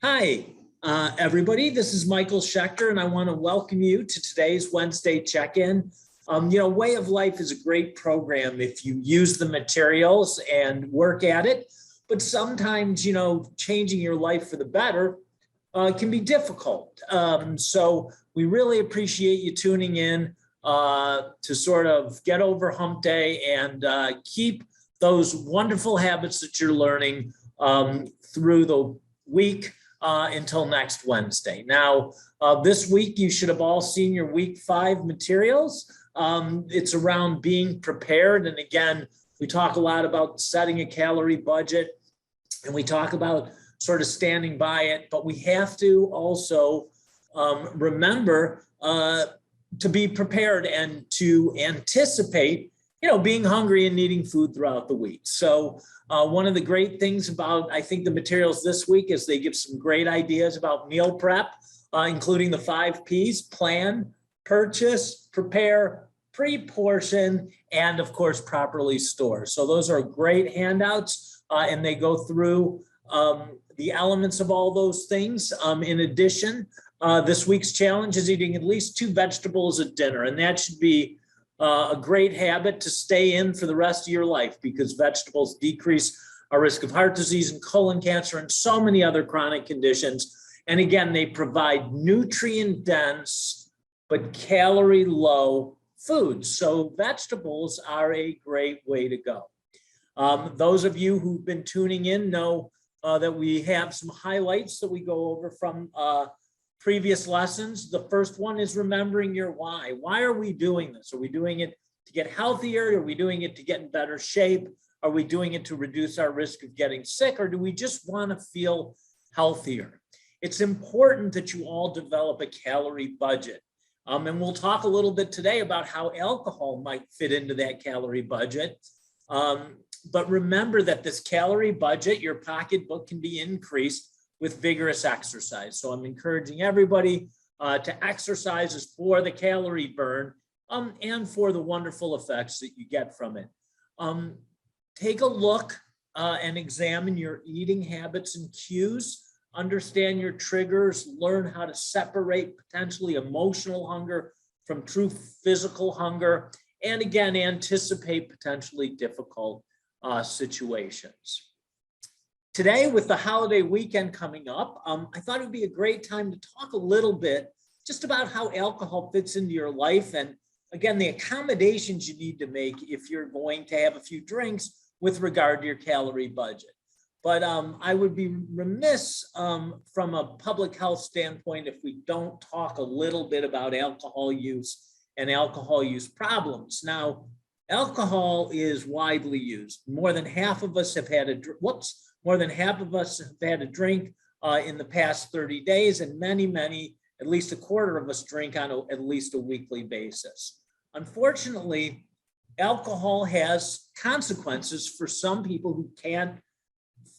Hi, everybody. This is Michael Schechter, and I want to welcome you to today's Wednesday check-in. Way of Life is a great program if you use the materials and work at it. But sometimes, changing your life for the better can be difficult. So we really appreciate you tuning in to sort of get over hump day and keep those wonderful habits that you're learning through the week until next Wednesday. Now, this week, you should have all seen your week 5 materials. It's around being prepared. And again, we talk a lot about setting a calorie budget, and we talk about sort of standing by it, but we have to also remember to be prepared and to anticipate, being hungry and needing food throughout the week. So one of the great things about, I think, the materials this week is they give some great ideas about meal prep, including the 5 Ps: plan, purchase, prepare, pre-portion, and of course, properly store. So those are great handouts, and they go through the elements of all those things. In addition, this week's challenge is eating at least 2 vegetables at dinner, and that should be a great habit to stay in for the rest of your life, because vegetables decrease our risk of heart disease and colon cancer and so many other chronic conditions. And again, they provide nutrient dense but calorie low foods. So vegetables are a great way to go. Those of you who've been tuning in know that we have some highlights that we go over from previous lessons. The first one is remembering your why. Why are we doing this? Are we doing it to get healthier? Are we doing it to get in better shape? Are we doing it to reduce our risk of getting sick? Or do we just want to feel healthier? It's important that you all develop a calorie budget. And we'll talk a little bit today about how alcohol might fit into that calorie budget. But remember that this calorie budget, your pocketbook, can be increased with vigorous exercise. So I'm encouraging everybody to exercise for the calorie burn and for the wonderful effects that you get from it. Take a look and examine your eating habits and cues. Understand your triggers. Learn how to separate potentially emotional hunger from true physical hunger. And again, anticipate potentially difficult situations. Today, with the holiday weekend coming up, I thought it would be a great time to talk a little bit just about how alcohol fits into your life, and again, the accommodations you need to make if you're going to have a few drinks with regard to your calorie budget. But I would be remiss from a public health standpoint if we don't talk a little bit about alcohol use and alcohol use problems. Now, alcohol is widely used. More than half of us have had a drink in the past 30 days, and many, at least a quarter of us drink on at least a weekly basis. Unfortunately, alcohol has consequences for some people who can't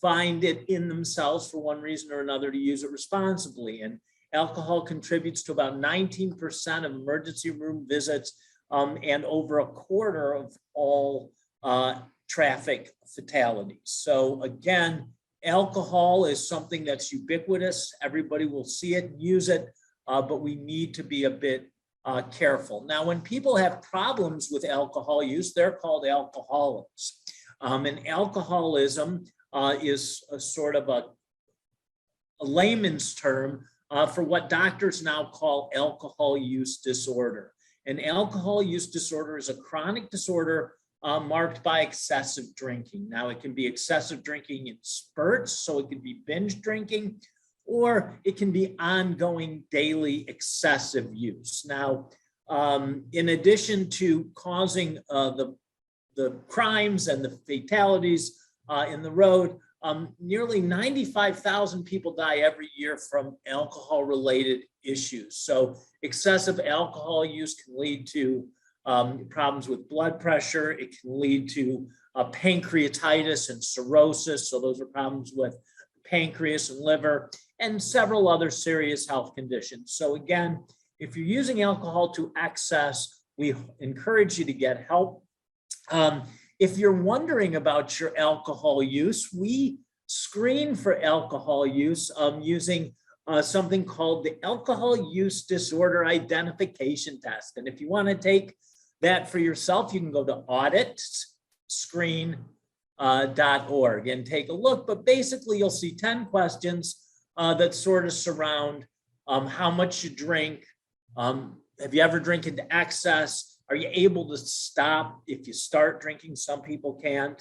find it in themselves for one reason or another to use it responsibly. And alcohol contributes to about 19% of emergency room visits and over a quarter of all traffic fatalities. So again, alcohol is something that's ubiquitous. Everybody will see it and use it, but we need to be a bit careful. Now, when people have problems with alcohol use, they're called alcoholics. And alcoholism is a sort of a layman's term for what doctors now call alcohol use disorder. And alcohol use disorder is a chronic disorder marked by excessive drinking. Now, it can be excessive drinking in spurts, so it can be binge drinking, or it can be ongoing daily excessive use. Now, in addition to causing the crimes and the fatalities in the road, nearly 95,000 people die every year from alcohol-related issues. So excessive alcohol use can lead to problems with blood pressure. It can lead to pancreatitis and cirrhosis. So those are problems with pancreas and liver and several other serious health conditions. So again, if you're using alcohol to excess, we encourage you to get help. If you're wondering about your alcohol use, we screen for alcohol use using something called the Alcohol Use Disorder Identification Test. And if you want to take that for yourself, you can go to auditscreen.org and take a look. But basically, you'll see 10 questions that sort of surround how much you drink. Have you ever drinking to excess? Are you able to stop if you start drinking? Some people can't.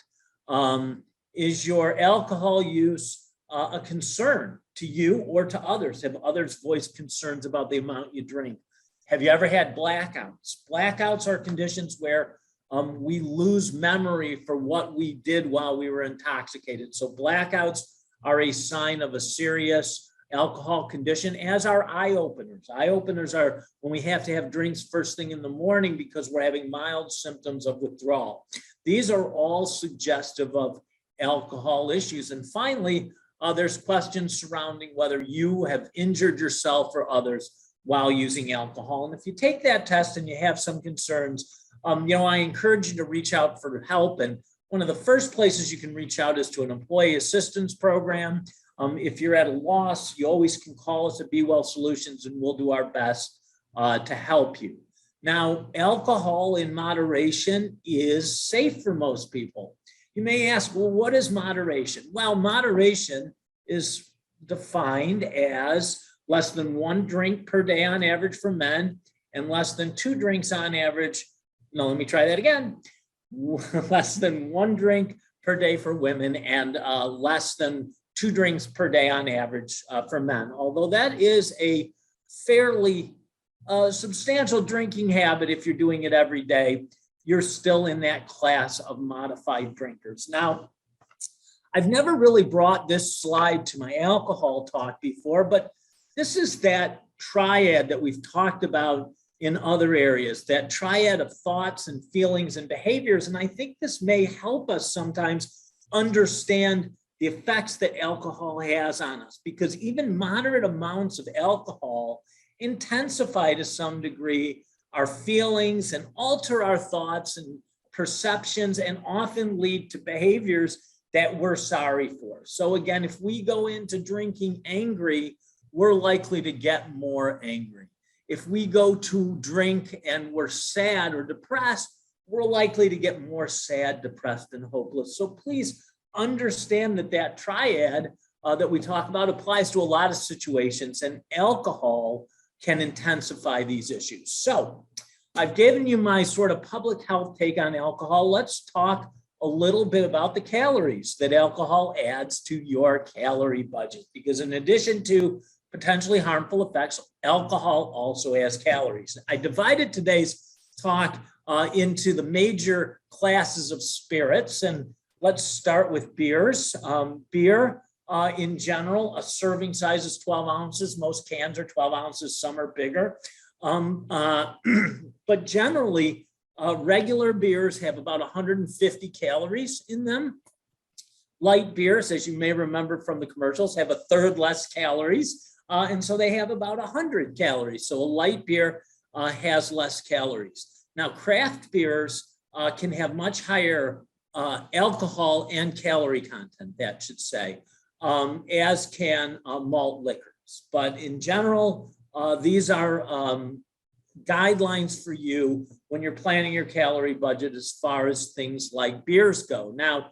Is your alcohol use a concern to you or to others? Have others voiced concerns about the amount you drink? Have you ever had blackouts? Blackouts are conditions where we lose memory for what we did while we were intoxicated. So blackouts are a sign of a serious alcohol condition, as are eye openers. Eye openers are when we have to have drinks first thing in the morning because we're having mild symptoms of withdrawal. These are all suggestive of alcohol issues. And finally, there's questions surrounding whether you have injured yourself or others while using alcohol. And if you take that test and you have some concerns, I encourage you to reach out for help. And one of the first places you can reach out is to an employee assistance program. If you're at a loss, you always can call us at Be Well Solutions and we'll do our best to help you. Now, alcohol in moderation is safe for most people. You may ask, well, what is moderation? Well, moderation is defined as less than 1 drink per day on average for men and less than 2 drinks on average. No, let me try that again. Less than 1 drink per day for women and less than 2 drinks per day on average for men. Although that is a fairly substantial drinking habit, if you're doing it every day, you're still in that class of modified drinkers. Now, I've never really brought this slide to my alcohol talk before, but this is that triad that we've talked about in other areas, that triad of thoughts and feelings and behaviors. And I think this may help us sometimes understand the effects that alcohol has on us, because even moderate amounts of alcohol intensify to some degree our feelings and alter our thoughts and perceptions and often lead to behaviors that we're sorry for. So again, if we go into drinking angry, we're likely to get more angry. If we go to drink and we're sad or depressed, we're likely to get more sad, depressed, and hopeless. So please understand that that triad that we talk about applies to a lot of situations, and alcohol can intensify these issues. So I've given you my sort of public health take on alcohol. Let's talk a little bit about the calories that alcohol adds to your calorie budget, because in addition to potentially harmful effects, alcohol also has calories. I divided today's talk into the major classes of spirits, and let's start with beers. Beer, in general, a serving size is 12 ounces. Most cans are 12 ounces, some are bigger. But generally, regular beers have about 150 calories in them. Light beers, as you may remember from the commercials, have 1/3 less calories. And so they have about 100 calories. So a light beer has less calories. Now, craft beers can have much higher alcohol and calorie content, that should say, as can malt liquors. But in general, these are guidelines for you when you're planning your calorie budget as far as things like beers go. Now,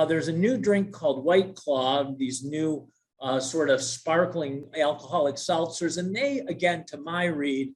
there's a new drink called White Claw, these new sort of sparkling alcoholic seltzers, and they, again, to my read,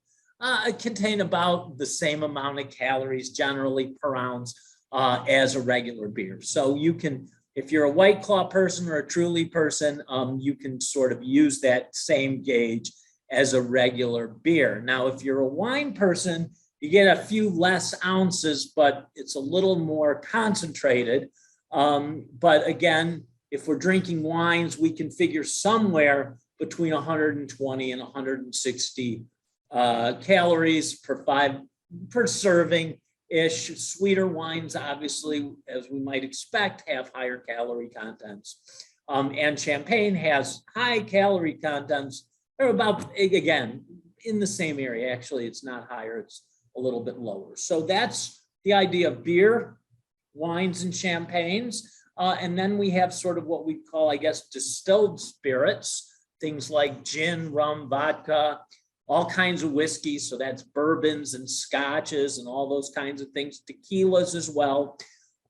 contain about the same amount of calories generally per ounce as a regular beer. So you can, if you're a White Claw person or a Truly person, you can sort of use that same gauge as a regular beer. Now, if you're a wine person, you get a few less ounces, but it's a little more concentrated. But again, if we're drinking wines, we can figure somewhere between 120 and 160 calories per serving ish. Sweeter wines, obviously, as we might expect, have higher calorie contents. And champagne has high calorie contents. They're about, again, in the same area. Actually, it's not higher, it's a little bit lower. So that's the idea of beer, wines, and champagnes. And then we have sort of what we call, I guess, distilled spirits, things like gin, rum, vodka, all kinds of whiskeys. So that's bourbons and scotches and all those kinds of things, tequilas as well.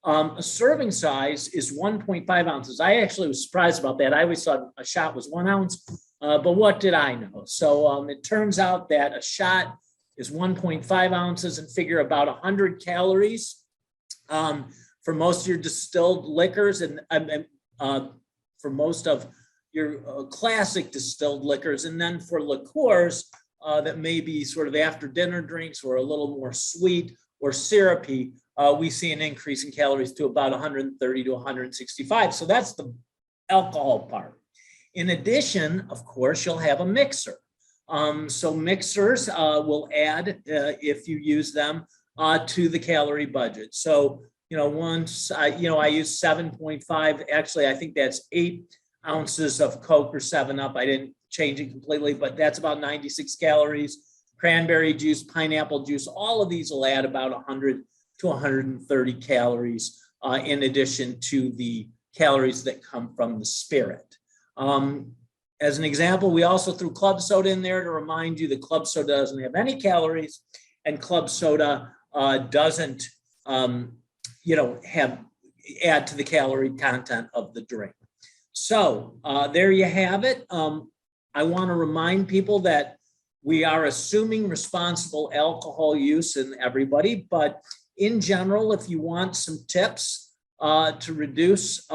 A serving size is 1.5 ounces. I actually was surprised about that. I always thought a shot was 1 ounce, but what did I know? So it turns out that a shot is 1.5 ounces and figure about 100 calories for most of your distilled liquors and for most of your classic distilled liquors. And then for liqueurs that may be sort of after dinner drinks or a little more sweet or syrupy, we see an increase in calories to about 130 to 165. So that's the alcohol part. In addition, of course, you'll have a mixer. So mixers will add, if you use them, to the calorie budget. So, once I use 7.5, actually, I think that's 8 ounces of Coke or 7-Up. I didn't change it completely, but that's about 96 calories. Cranberry juice, pineapple juice, all of these will add about 100 to 130 calories in addition to the calories that come from the spirit. As an example, we also threw club soda in there to remind you that club soda doesn't have any calories, and club soda doesn't, add to the calorie content of the drink. So there you have it. I want to remind people that we are assuming responsible alcohol use in everybody, but in general, if you want some tips to reduce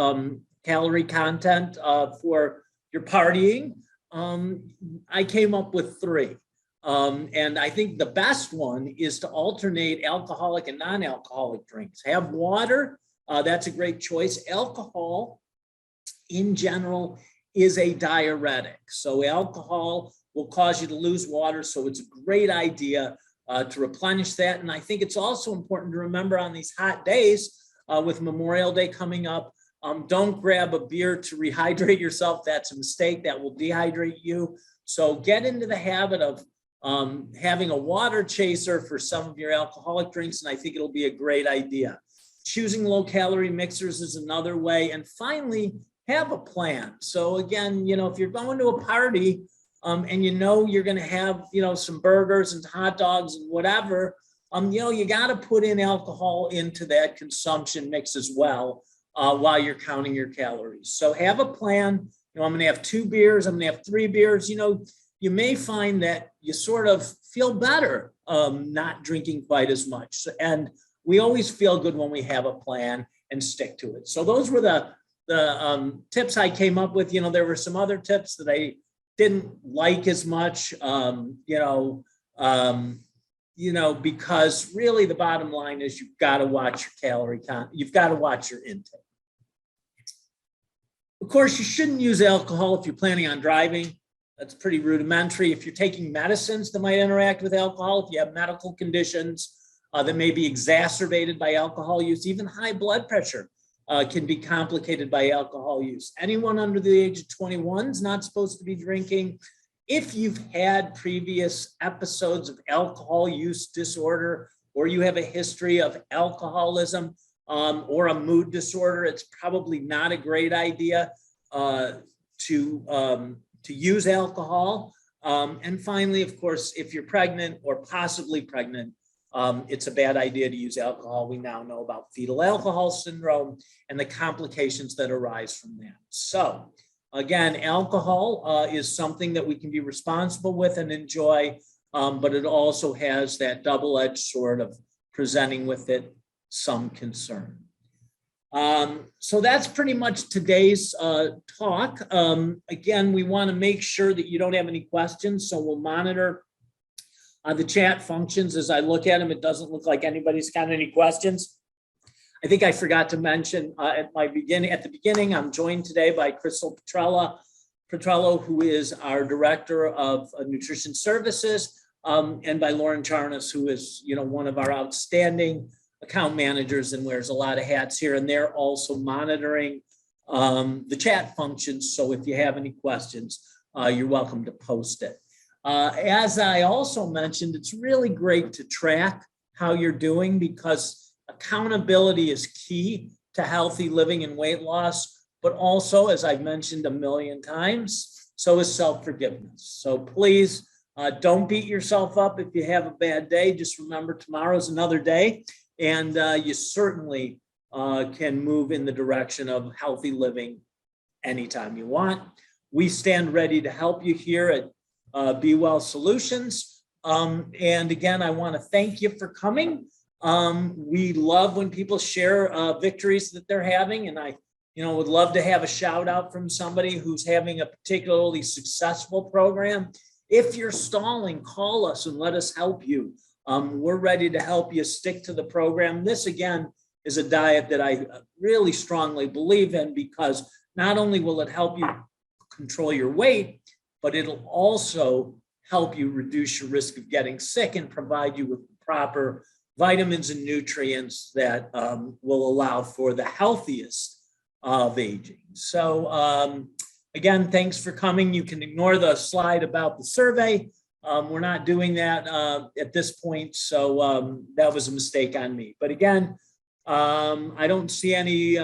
calorie content for your partying, I came up with 3. And I think the best one is to alternate alcoholic and non-alcoholic drinks. Have water, that's a great choice. Alcohol, in general, is a diuretic. So alcohol will cause you to lose water, so it's a great idea to replenish that. And I think it's also important to remember on these hot days with Memorial Day coming up, don't grab a beer to rehydrate yourself. That's a mistake. That will dehydrate you. So get into the habit of having a water chaser for some of your alcoholic drinks, and I think it'll be a great idea. Choosing low-calorie mixers is another way. And finally, have a plan. So again, if you're going to a party and you're going to have, some burgers and hot dogs and whatever, you got to put in alcohol into that consumption mix as well while you're counting your calories. So have a plan. I'm going to have 2 beers. I'm going to have 3 beers. You may find that you sort of feel better not drinking quite as much. And we always feel good when we have a plan and stick to it. So those were the tips I came up with. There were some other tips that I didn't like as much, because really the bottom line is you've got to watch your calorie count. You've got to watch your intake. Of course, you shouldn't use alcohol if you're planning on driving. That's pretty rudimentary. If you're taking medicines that might interact with alcohol, if you have medical conditions that may be exacerbated by alcohol use, even high blood pressure can be complicated by alcohol use. Anyone under the age of 21 is not supposed to be drinking. If you've had previous episodes of alcohol use disorder, or you have a history of alcoholism or a mood disorder, it's probably not a great idea to use alcohol. And finally, of course, if you're pregnant or possibly pregnant, it's a bad idea to use alcohol. We now know about fetal alcohol syndrome and the complications that arise from that. So again, alcohol is something that we can be responsible with and enjoy, but it also has that double-edged sword of presenting with it some concern. So that's pretty much today's talk. Again, we want to make sure that you don't have any questions, so we'll monitor the chat functions. As I look at them, it doesn't look like anybody's got any questions. I think I forgot to mention at the beginning, I'm joined today by Crystal Petrello, who is our Director of Nutrition Services, and by Lauren Charnas, who is one of our outstanding account managers and wears a lot of hats here. And they're also monitoring the chat functions. So if you have any questions, you're welcome to post it. As I also mentioned, it's really great to track how you're doing because accountability is key to healthy living and weight loss, but also, as I've mentioned a million times, so is self-forgiveness. So please don't beat yourself up if you have a bad day. Just remember tomorrow's another day, and you certainly can move in the direction of healthy living anytime you want. We stand ready to help you here at Be Well Solutions. And again, I want to thank you for coming. We love when people share victories that they're having, and I would love to have a shout out from somebody who's having a particularly successful program. If you're stalling, call us and let us help you. We're ready to help you stick to the program. This, again, is a diet that I really strongly believe in, because not only will it help you control your weight, but it'll also help you reduce your risk of getting sick and provide you with proper vitamins and nutrients that will allow for the healthiest of aging. So again, thanks for coming. You can ignore the slide about the survey. We're not doing that at this point, so that was a mistake on me. But again, I don't see any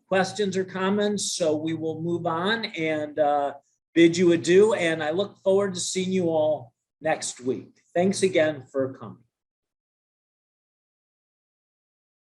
questions or comments, so we will move on and bid you adieu. And I look forward to seeing you all next week. Thanks again for coming.